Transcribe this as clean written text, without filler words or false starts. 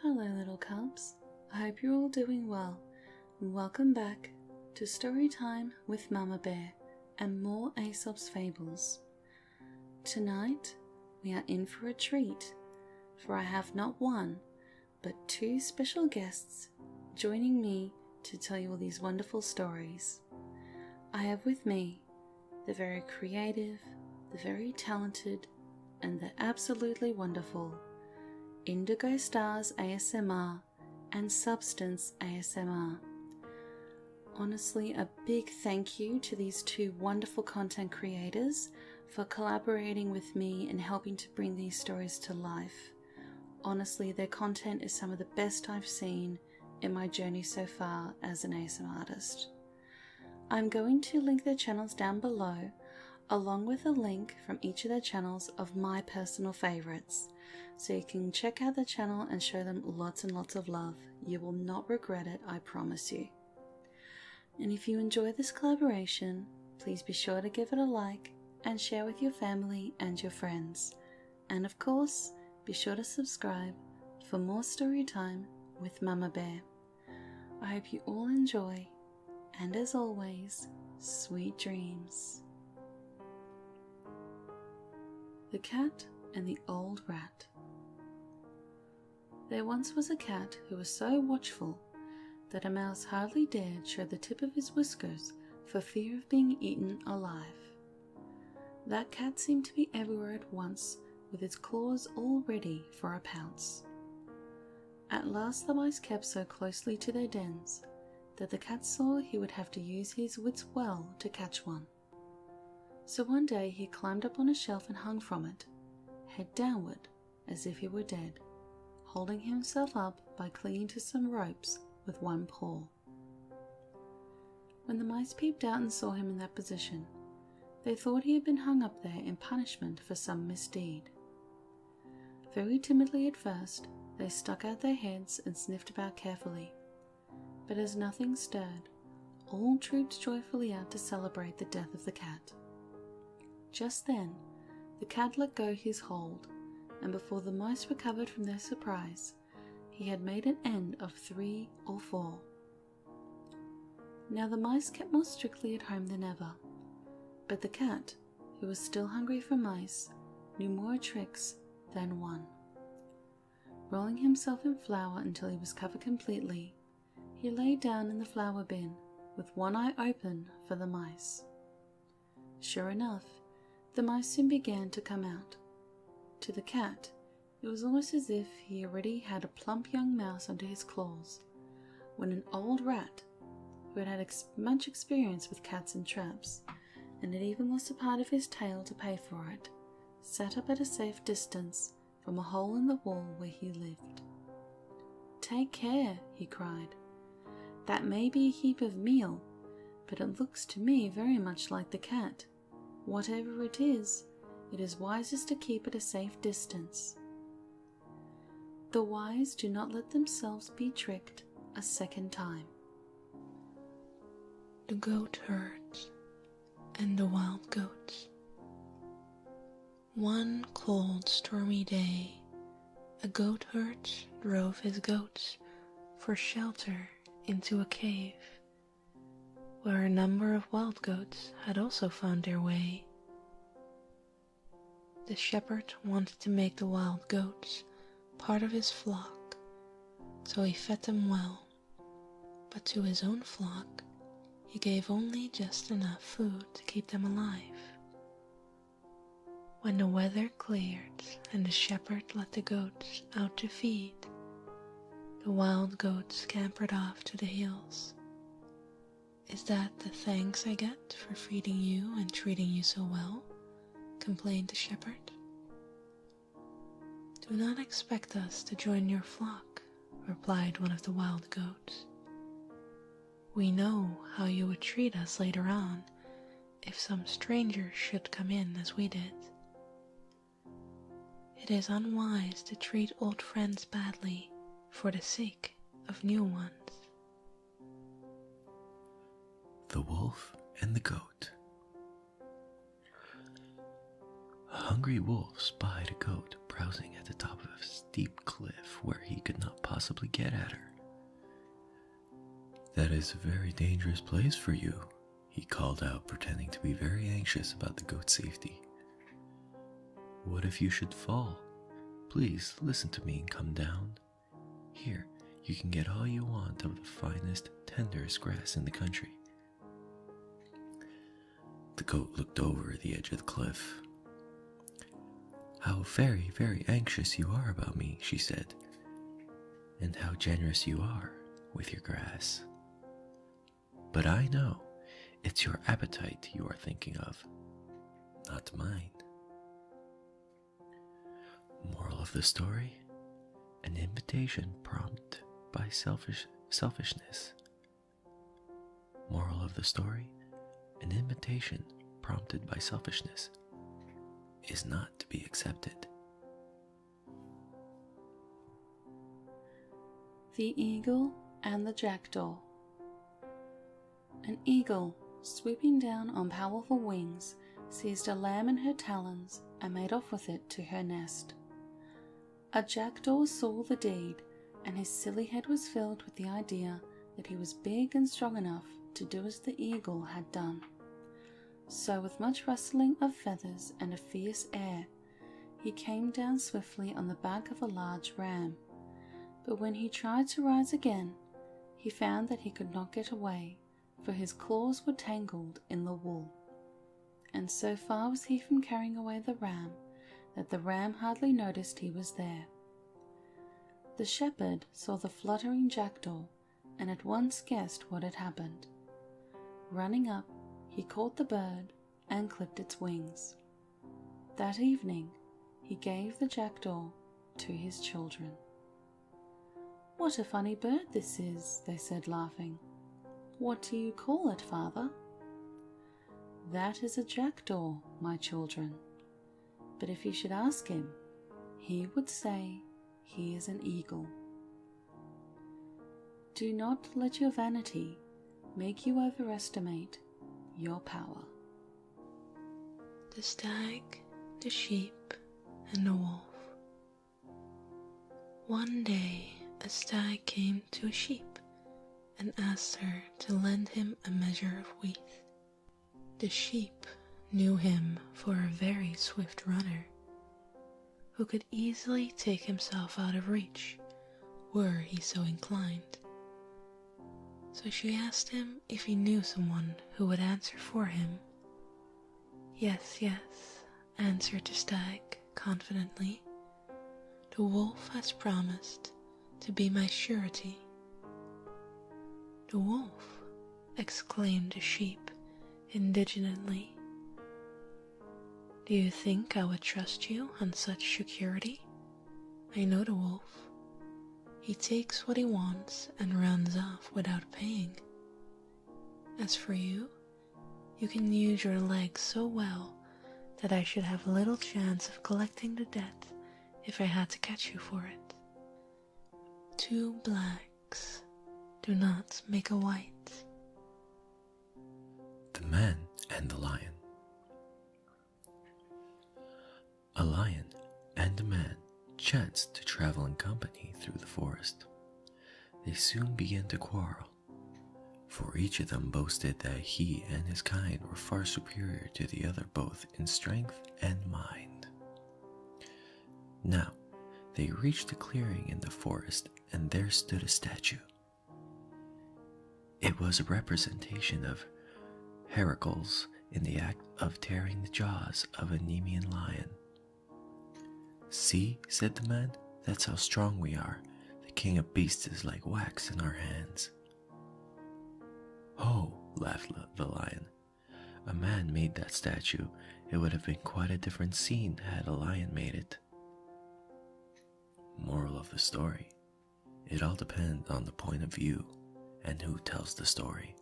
Hello little cubs, I hope you're all doing well and welcome back to Storytime with Mama Bear and more Aesop's Fables. Tonight we are in for a treat, for I have not one but two special guests joining me to tell you all these wonderful stories. I have with me the very creative, the very talented and the absolutely wonderful IndigoStars ASMR and SubstanceASMR. Honestly, a big thank you to these two wonderful content creators for collaborating with me and helping to bring these stories to life. Honestly, their content is some of the best I've seen in my journey so far as an ASMR artist. I'm going to link their channels down below, along with a link from each of their channels of my personal favorites, so you can check out the channel and show them lots and lots of love. You will not regret it, I promise you. And if you enjoy this collaboration, please be sure to give it a like and share with your family and your friends. And of course, be sure to subscribe for more story time with Mama Bear. I hope you all enjoy, and as always, sweet dreams. The Cat and the Old Rat. There once was a cat who was so watchful that a mouse hardly dared show the tip of his whiskers for fear of being eaten alive. That cat seemed to be everywhere at once, with its claws all ready for a pounce. At last the mice kept so closely to their dens that the cat saw he would have to use his wits well to catch one. So one day he climbed up on a shelf and hung from it, head downward as if he were dead, holding himself up by clinging to some ropes with one paw. When the mice peeped out and saw him in that position, they thought he had been hung up there in punishment for some misdeed. Very timidly at first, they stuck out their heads and sniffed about carefully, but as nothing stirred, all trooped joyfully out to celebrate the death of the cat. Just then, the cat let go his hold, and before the mice recovered from their surprise, he had made an end of 3 or 4. Now the mice kept more strictly at home than ever, but the cat, who was still hungry for mice, knew more tricks than one. Rolling himself in flour until he was covered completely, he lay down in the flour bin with one eye open for the mice. Sure enough, the mice soon began to come out. To the cat, it was almost as if he already had a plump young mouse under his claws, when an old rat, who had had much experience with cats and traps, and had even lost a part of his tail to pay for it, sat up at a safe distance from a hole in the wall where he lived. "Take care," he cried. "That may be a heap of meal, but it looks to me very much like the cat. Whatever it is wisest to keep at a safe distance." The wise do not let themselves be tricked a second time. The goat herds and the wild goats. One cold, stormy day, a goat herd drove his goats for shelter into a cave, where a number of wild goats had also found their way. The shepherd wanted to make the wild goats part of his flock, so he fed them well, but to his own flock he gave only just enough food to keep them alive. When the weather cleared and the shepherd let the goats out to feed, the wild goats scampered off to the hills. "Is that the thanks I get for feeding you and treating you so well?" complained the shepherd. "Do not expect us to join your flock," replied one of the wild goats. "We know how you would treat us later on if some stranger should come in as we did. It is unwise to treat old friends badly for the sake of new ones." The Wolf and the Goat. A hungry wolf spied a goat browsing at the top of a steep cliff where he could not possibly get at her. That is a very dangerous place for you, he called out, pretending to be very anxious about the goat's safety. What if you should fall? Please listen to me and come down. Here, you can get all you want of the finest, tenderest grass in the country. The goat looked over the edge of the cliff. How very, very anxious you are about me, she said, and how generous you are with your grass. But I know it's your appetite you are thinking of, not mine. Moral of the story: an invitation prompted by selfishness. Moral of the story: an invitation prompted by selfishness is not to be accepted. The Eagle and the Jackdaw. An eagle, swooping down on powerful wings, seized a lamb in her talons and made off with it to her nest. A jackdaw saw the deed, and his silly head was filled with the idea that he was big and strong enough to do as the eagle had done. So with much rustling of feathers and a fierce air, he came down swiftly on the back of a large ram. But when he tried to rise again, he found that he could not get away, for his claws were tangled in the wool. And so far was he from carrying away the ram, that the ram hardly noticed he was there. The shepherd saw the fluttering jackdaw, and at once guessed what had happened. Running up, he caught the bird and clipped its wings. That evening, he gave the jackdaw to his children. "What a funny bird this is," they said, laughing. "What do you call it, father?" "That is a jackdaw, my children. But if you should ask him, he would say he is an eagle." Do not let your vanity make you overestimate your power. The Stag, the Sheep, and the Wolf. One day a stag came to a sheep and asked her to lend him a measure of wheat. The sheep knew him for a very swift runner, who could easily take himself out of reach were he so inclined. So she asked him if he knew someone who would answer for him. "Yes, yes," answered the stag confidently. "The wolf has promised to be my surety." "The wolf?" exclaimed the sheep indignantly. "Do you think I would trust you on such security? I know the wolf. He takes what he wants and runs off without paying. As for you, you can use your legs so well that I should have little chance of collecting the debt if I had to catch you for it. Two blacks do not make a white." The Man and the Lion. A lion and a man chanced to travel in company through the forest. They soon began to quarrel, for each of them boasted that he and his kind were far superior to the other both in strength and mind. Now, they reached a clearing in the forest, and there stood a statue. It was a representation of Heracles in the act of tearing the jaws of a Nemean lion. "See," said the man, "that's how strong we are. The king of beasts is like wax in our hands." "Oh," laughed the lion, "a man made that statue. It would have been quite a different scene had a lion made it." Moral of the story: it all depends on the point of view and who tells the story.